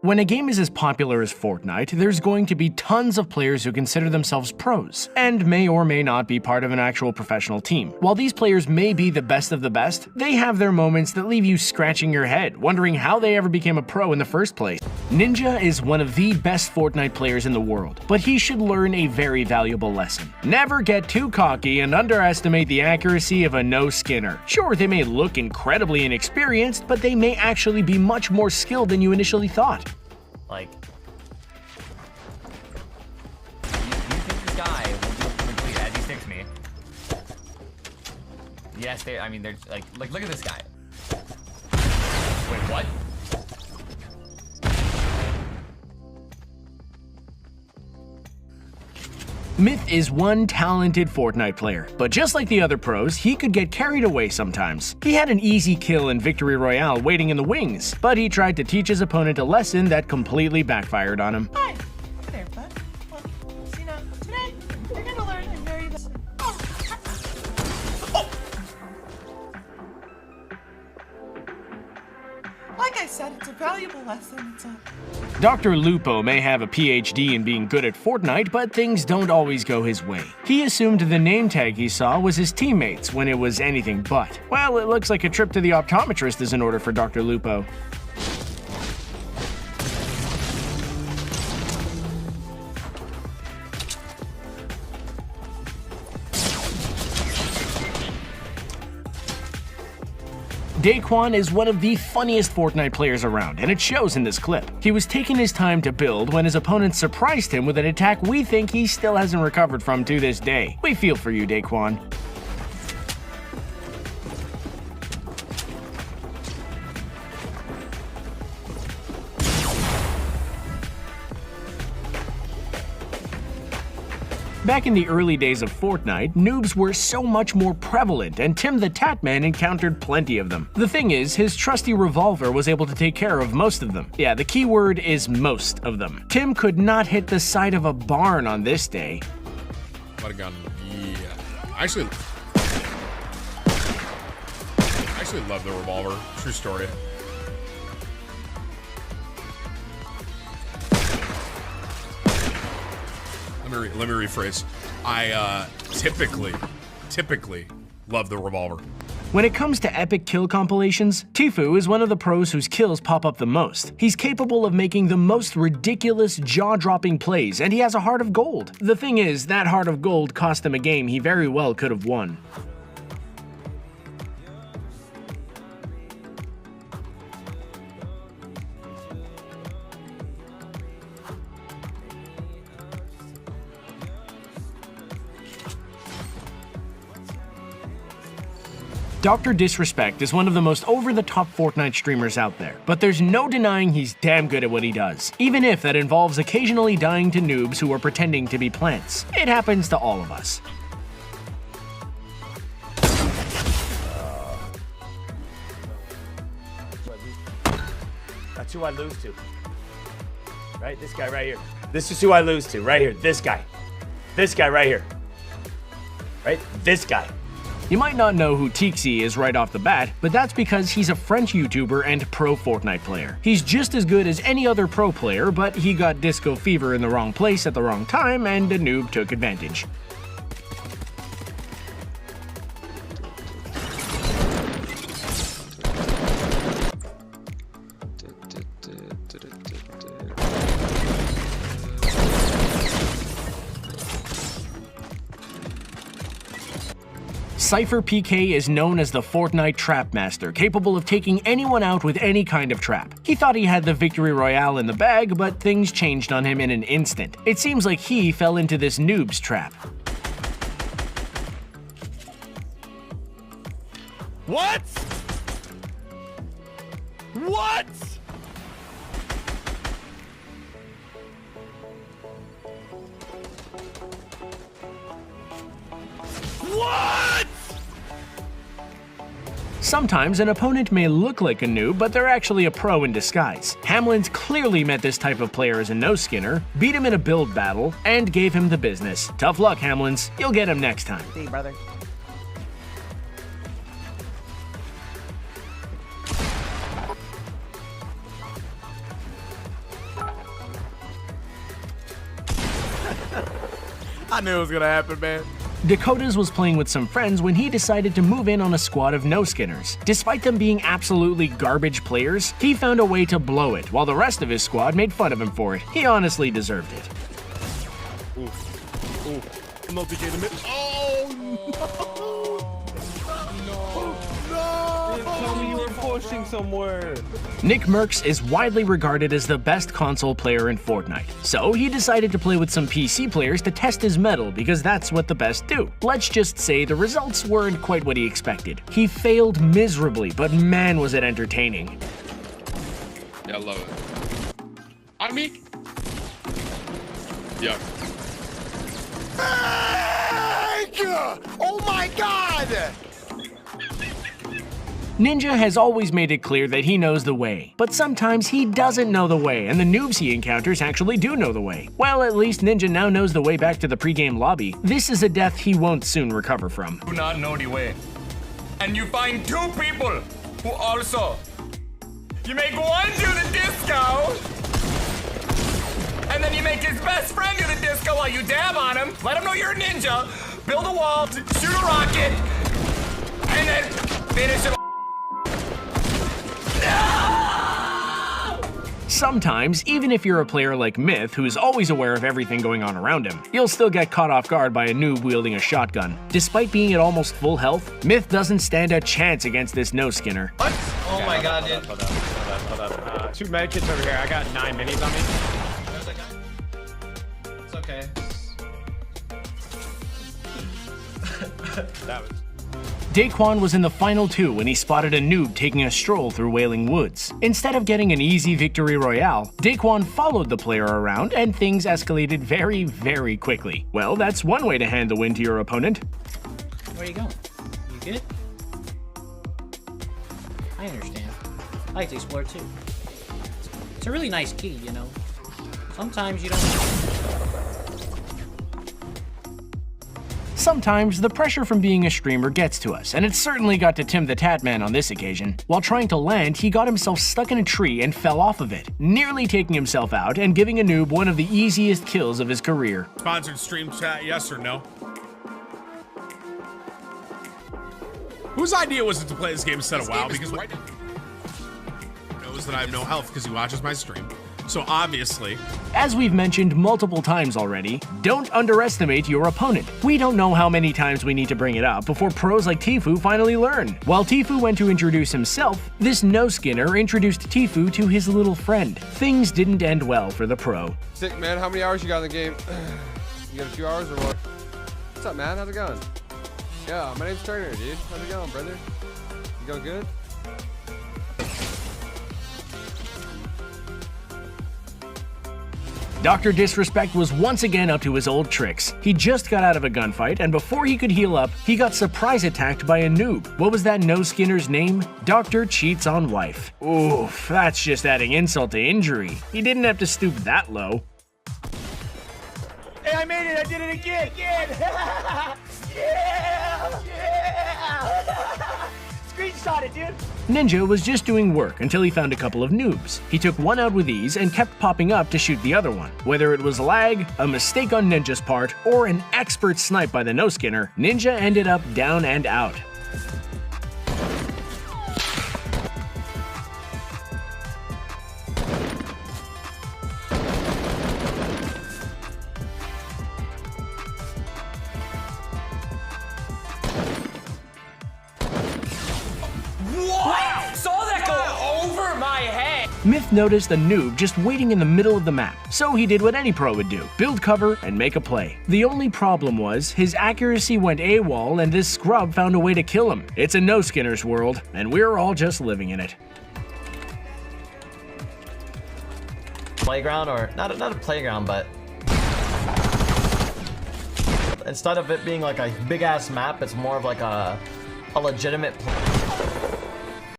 When a game is as popular as Fortnite, there's going to be tons of players who consider themselves pros, and may or may not be part of an actual professional team. While these players may be the best of the best, they have their moments that leave you scratching your head, wondering how they ever became a pro in the first place. Ninja is one of the best Fortnite players in the world, but he should learn a very valuable lesson. Never get too cocky and underestimate the accuracy of a no-skinner. Sure, they may look incredibly inexperienced, but they may actually be much more skilled than you initially thought. Like, you think this guy will complete as he sticks me? Yes, I mean, they're like, look at this guy. Wait, what? Myth is one talented Fortnite player, but just like the other pros, he could get carried away sometimes. He had an easy kill in Victory Royale waiting in the wings, but he tried to teach his opponent a lesson that completely backfired on him. Hi. Hey there, bud. Well, see now, today, you're gonna learn a very lesson. Like I said, it's a valuable lesson. Dr. Lupo may have a PhD in being good at Fortnite, but things don't always go his way. He assumed the name tag he saw was his teammates when it was anything but. Well, it looks like a trip to the optometrist is in order for Dr. Lupo. Daquan is one of the funniest Fortnite players around, and it shows in this clip. He was taking his time to build when his opponent surprised him with an attack we think he still hasn't recovered from to this day. We feel for you, Daquan. Back in the early days of Fortnite, noobs were so much more prevalent, and Tim the Tatman encountered plenty of them. The thing is, his trusty revolver was able to take care of most of them. Yeah, the key word is most of them. Tim could not hit the side of a barn on this day. What a gun. Yeah. I actually love the revolver. True story. Let me rephrase. I typically love the revolver. When it comes to epic kill compilations, tfue is one of the pros whose kills pop up the most. He's capable of making the most ridiculous, jaw-dropping plays, and he has a heart of gold. The thing is, that heart of gold cost him a game he very well could have won. Dr. Disrespect is one of the most over-the-top Fortnite streamers out there, but there's no denying he's damn good at what he does, even if that involves occasionally dying to noobs who are pretending to be plants. It happens to all of us. That's who I lose to. Right? This guy right here. This is who I lose to, right here. This guy. This guy right here. Right? This guy. You might not know who tfue is right off the bat, but that's because he's a French YouTuber and pro Fortnite player. He's just as good as any other pro player, but he got disco fever in the wrong place at the wrong time, and a noob took advantage. Cypher PK is known as the Fortnite Trap Master, capable of taking anyone out with any kind of trap. He thought he had the Victory Royale in the bag, but things changed on him in an instant. It seems like he fell into this noob's trap. What? What? What? Sometimes an opponent may look like a noob, but they're actually a pro in disguise. Hamlin's clearly met this type of player as a no-skinner, beat him in a build battle, and gave him the business. Tough luck, Hamlins. You'll get him next time. See, brother. I knew it was gonna happen, man. Dakotas was playing with some friends when he decided to move in on a squad of no-skinners. Despite them being absolutely garbage players, he found a way to blow it, while the rest of his squad made fun of him for it. He honestly deserved it. No DK in the mid. Tell me you were pushing somewhere. Nick Merckx is widely regarded as the best console player in Fortnite, so he decided to play with some PC players to test his mettle because that's what the best do. Let's just say the results weren't quite what he expected. He failed miserably, but man was it entertaining. Yeah, I love it. On me? Yeah. Oh my god! Ninja has always made it clear that he knows the way, but sometimes he doesn't know the way, and the noobs he encounters actually do know the way. Well, at least Ninja now knows the way back to the pregame lobby. This is a death he won't soon recover from. Do not know the way. And you find two people who also. You make one do the disco, and then you make his best friend do the disco while you dab on him. Let him know you're a ninja. Build a wall, shoot a rocket, and then finish him. Sometimes, even if you're a player like Myth, who's always aware of everything going on around him, you'll still get caught off guard by a noob wielding a shotgun. Despite being at almost full health, Myth doesn't stand a chance against this no-skinner. What? Oh my god, dude. Hold up. 2 medkits over here. I got 9 minis on me. There's that guy. It's okay. That was. Daquan was in the final 2 when he spotted a noob taking a stroll through Wailing Woods. Instead of getting an easy victory royale, Daquan followed the player around and things escalated very, very quickly. Well, that's one way to hand the win to your opponent. Where you going? You good? I understand. I like to explore too. It's a really nice key, you know. Sometimes you don't. Sometimes the pressure from being a streamer gets to us, and it certainly got to Tim the Tatman on this occasion. While trying to land, he got himself stuck in a tree and fell off of it, nearly taking himself out and giving a noob one of the easiest kills of his career. Sponsored stream chat, yes or no? Whose idea was it to play this game instead of WoW? Because right now he knows that I have no health because he watches my stream. So obviously, as we've mentioned multiple times already, don't underestimate your opponent. We don't know how many times we need to bring it up before pros like tfue finally learn. While tfue went to introduce himself, this no-skinner introduced tfue to his little friend. Things didn't end well for the pro. Sick, man. How many hours you got in the game? You got a few hours or what? What's up, man? How's it going? Yeah, my name's Turner, dude. How's it going, brother? You going good? Dr. Disrespect was once again up to his old tricks. He just got out of a gunfight, and before he could heal up, he got surprise attacked by a noob. What was that no-skinner's name? Dr. Cheats on Wife. Oof, that's just adding insult to injury. He didn't have to stoop that low. Hey, I made it! I did it again! yeah! Screenshot it, dude! Ninja was just doing work until he found a couple of noobs. He took one out with ease and kept popping up to shoot the other one. Whether it was lag, a mistake on Ninja's part, or an expert snipe by the no-skinner, Ninja ended up down and out. What? Saw that go over my head. Myth noticed a noob just waiting in the middle of the map, so he did what any pro would do, build cover and make a play. The only problem was, his accuracy went AWOL and this scrub found a way to kill him. It's a no-skinner's world, and we're all just living in it. Playground, or not a playground, but instead of it being like a big ass map, it's more of like a legitimate